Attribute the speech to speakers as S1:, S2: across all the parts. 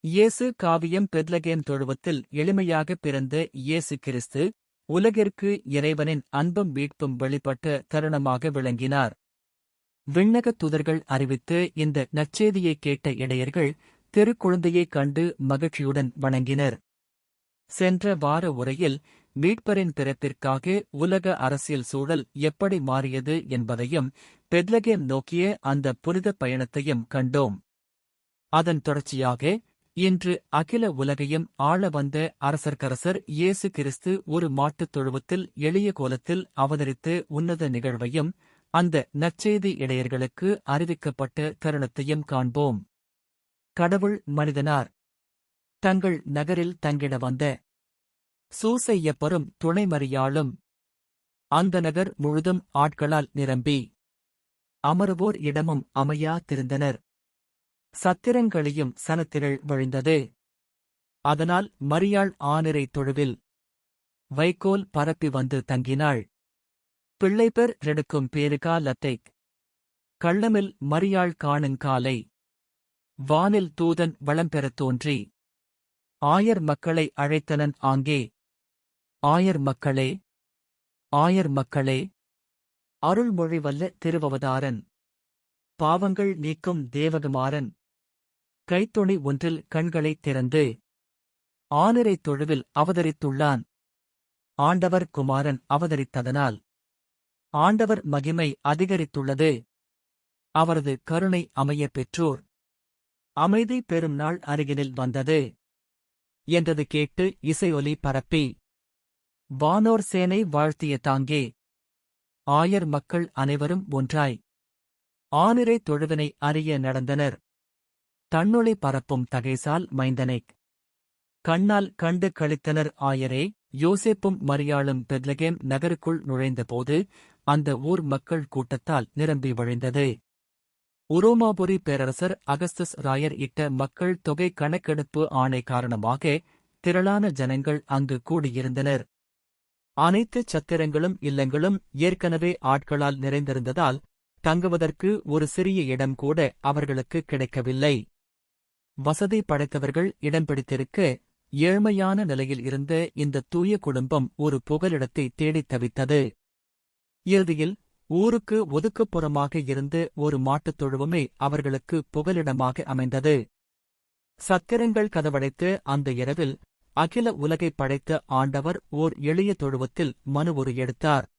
S1: இயேசு காவியம் பெத்லகேம் தொழுவத்தில் எளிமையாக பிறந்த இயேசு கிறிஸ்து உலகிற்கு இறைவனின் அன்பும் மீட்பும் வெளிப்பட்ட தருணமாக விளங்கினார். விண்ணகத் தூதர்கள் அறிவித்து இந்த நற்செய்தியைக் கேட்ட இடையர்கள் திருக்குழந்தையைக் கண்டு மகிழ்ச்சியுடன் வணங்கினர். சென்ற வார உரையில் மீட்பரின் பிறப்பிற்காக உலக அரசியல் சூழல் எப்படி மாறியது என்பதையும் பெத்லகேம் நோக்கிய அந்த புனித பயணத்தையும் கண்டோம். அதன் தொடர்ச்சியாக இன்று அகில உலகையும் ஆள வந்த அரசர்க்கரசர் இயேசு கிறிஸ்து ஒரு மாட்டுத் தொழுவத்தில் எளிய கோலத்தில் அவதரித்து உன்னத நிகழ்வையும் அந்த நற்செய்தி இடையர்களுக்கு அறிவிக்கப்பட்ட தருணத்தையும் காண்போம். கடவுள் மனிதனார். தங்கள் நகரில் தங்கிட வந்த சூசையப்பரும் துணைமறியாளும் அந்த நகர் முழுதும் ஆட்களால் நிரம்பி அமருவோர் இடமும் அமையா திருந்தனர். சத்திரங்களியும் சனத்திரள் வழிந்தது. அதனால் மரியாள் ஆனிரை தொழுவில் வைக்கோல் பரப்பி வந்து தங்கினாள். பிள்ளைபெர் ரெடுக்கும் பேறுகாலத்தைக் கள்ளமில் மரியாள் காணுங்காலை வானில் தூதன் வளம்பெறத் தோன்றி ஆயர் மக்களை அழைத்தனன் ஆங்கே. ஆயர் மக்களே, ஆயர் மக்களே, அருள்மொழி வல்ல திருவவதாரன், பாவங்கள் நீக்கும் தேவகுமாரன், கைத்துணி ஒன்றில் கண்களைத் திறந்து ஆனிரைத் தொழுவில் அவதரித்துள்ளான். ஆண்டவர் குமாரன் அவதரித்ததனால் ஆண்டவர் மகிமை அதிகரித்துள்ளது. அவரது கருணை அமையப் பெற்றோர் அமைதி பெறும் நாள் அருகினில் வந்தது என்றது கேட்டு இசையொலி பரப்பி வானோர் சேனை வாழ்த்திய தாங்கே ஆயர் மக்கள் அனைவரும் ஒன்றாய் ஆனிரை தொழுவினை அறிய நடந்தனர். தன்னொளி பரப்பும் தகைசால் மைந்தனைக் கண்ணால் கண்டு களித்தனர் ஆயரே. யோசேப்பும் மரியாளும் பெத்லகேம் நகருக்குள் நுழைந்தபோது அந்த ஊர் மக்கள் கூட்டத்தால் நிரம்பி வழிந்தது. உரோமாபுரி பேரரசர் அகஸ்துஸ் ராயர் இட்ட மக்கள் தொகை கணக்கெடுப்பு ஆணை காரணமாக திரளான ஜனங்கள் அங்கு கூடியிருந்தனர். அனைத்து சத்திரங்களும் இல்லங்களும் ஏற்கனவே ஆட்களால் நிறைந்திருந்ததால் தங்குவதற்கு ஒரு சிறிய இடம் கூட அவர்களுக்கு கிடைக்கவில்லை. வசதி படைத்தவர்கள் இடம் பிடித்திருக்க ஏழ்மையான நிலையில் இருந்த இந்த தூய குடும்பம் ஒரு புகலிடத்தை தேடித் தவித்தது. இறுதியில் ஊருக்கு ஒதுக்குப்புறமாக இருந்த ஒரு மாட்டுத் தொழுவமே அவர்களுக்கு புகலிடமாக அமைந்தது. சத்திரங்கள் கதவடைத்து அந்த இரவில் அகில உலகைப் படைத்த ஆண்டவர் ஓர் எளிய தொழுவத்தில் மனுவுரு எடுத்தார்.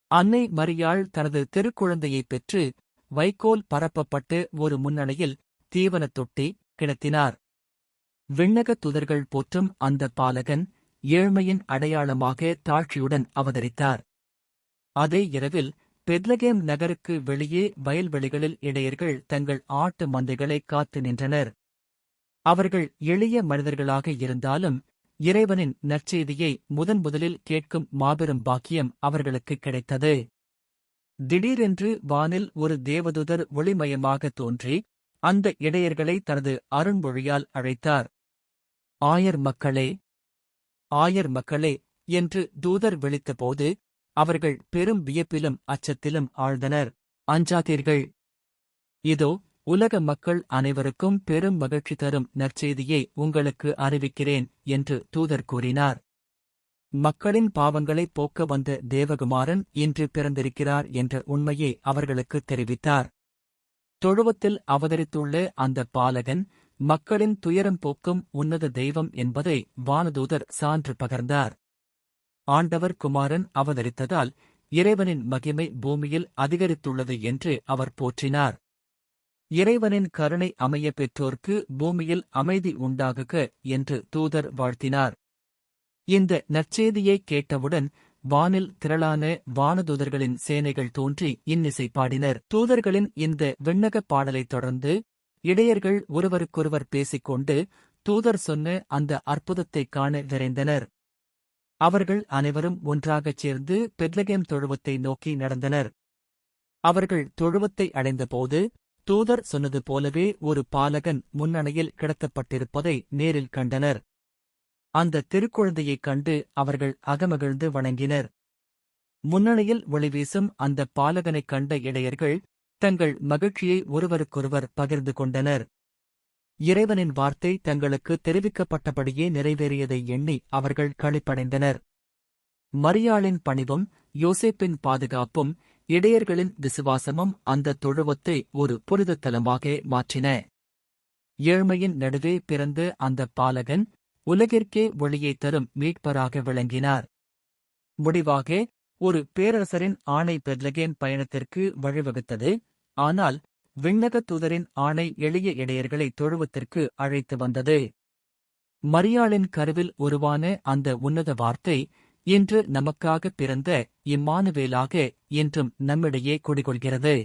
S1: அன்னை மரியாள் தனது திருக்குழந்தையைப் பெற்று வைக்கோல் பரப்பப்பட்டு ஒரு முன்னணையில் தீவனத் தொட்டி கிடத்தினார். விண்ணகத் துதர்கள் போற்றும் அந்த பாலகன் ஏழ்மையின் அடையாளமாக தாழ்ச்சியுடன் அவதரித்தார். அதே இரவில் பெத்லகேம் நகருக்கு வெளியே வயல்வெளிகளில் இடையர்கள் தங்கள் ஆட்டு மந்தைகளைக் காத்து நின்றனர். அவர்கள் எளிய மனிதர்களாக இருந்தாலும் இறைவனின் நற்செய்தியை முதலில் கேட்கும் மாபெரும் பாக்கியம் அவர்களுக்கு கிடைத்தது. திடீரென்று வானில் ஒரு தேவதூதர் ஒளிமயமாக தோன்றி அந்த இடையர்களை தனது அருண்மொழியால் அழைத்தார். ஆயர் மக்களே, ஆயர் மக்களே என்று தூதர் விளித்தபோது அவர்கள் பெரும் வியப்பிலும் அச்சத்திலும் ஆழ்ந்தனர். அஞ்சாதீர்கள், இதோ உலக மக்கள் அனைவருக்கும் பெரும் மகிழ்ச்சி தரும் நற்செய்தியை உங்களுக்கு அறிவிக்கிறேன் என்று தூதர் கூறினார். மக்களின் பாவங்களைப் போக்க வந்த தேவகுமாரன் இன்று பிறந்திருக்கிறார் என்ற உண்மையை அவர்களுக்குத் தெரிவித்தார். தொழுவத்தில் அவதரித்துள்ள அந்த பாலகன் மக்களின் துயரம் போக்கும் உன்னத தெய்வம் என்பதை வானதூதர் சான்று பகர்ந்தார். ஆண்டவர் குமாரன் அவதரித்ததால் இறைவனின் மகிமை பூமியில் அதிகரித்துள்ளது என்று அவர் போற்றினார். இறைவனின் கருணை அமைய பெற்றோர்க்கு பூமியில் அமைதி உண்டாகுக என்று தூதர் வாழ்த்தினார். இந்த நற்செய்தியைக் கேட்டவுடன் வானில் திரளான வானதூதர்களின் சேனைகள் தோன்றி இன்னிசை பாடினர். தூதர்களின் இந்த விண்ணகப் பாடலைத் தொடர்ந்து இடையர்கள் ஒருவருக்கொருவர் பேசிக்கொண்டு தூதர் சொன்ன அந்த அற்புதத்தைக் காண விரைந்தனர். அவர்கள் அனைவரும் ஒன்றாகச் சேர்ந்து பெத்லகேம் தொழுவத்தை நோக்கி நடந்தனர். அவர்கள் தொழுவத்தை அடைந்தபோது தூதர் சொன்னது போலவே ஒரு பாலகன் முன்னணையில் கிடத்தப்பட்டிருப்பதை நேரில் கண்டனர். அந்த திருக்குழந்தையைக் கண்டு அவர்கள் அகமகிழ்ந்து வணங்கினர். முன்னணியில் ஒளிவீசும் அந்த பாலகனைக் கண்ட இடையர்கள் தங்கள் மகிழ்ச்சியை ஒருவருக்கொருவர் பகிர்ந்து கொண்டனர். இறைவனின் வார்த்தை தங்களுக்கு தெரிவிக்கப்பட்டபடியே நிறைவேறியதை எண்ணி அவர்கள் களிப்படைந்தனர். மரியாளின் பணிவும் யோசேப்பின் பாதுகாப்பும் இடையர்களின் விசுவாசமும் அந்த தொழுவத்தை ஒரு புனித தலமாக மாற்றின. ஏழ்மையின் நடுவே பிறந்த அந்த பாலகன் உலகிற்கே ஒளியை தரும் மீட்பராக விளங்கினார். முடிவாக ஒரு பேரரசரின் ஆணை பெத்லகேம் பயணத்திற்கு வழிவகுத்தது. ஆனால் விண்ணகத் தூதரின் ஆணை எளிய இடையர்களை தொழுவத்திற்கு அழைத்து வந்தது. மரியாளின் கருவில் உருவான அந்த உன்னத வார்த்தை இன்று நமக்காக பிறந்த இம்மானுவேலாக இன்றும் நம்மிடையே குடிகொள்கிறது.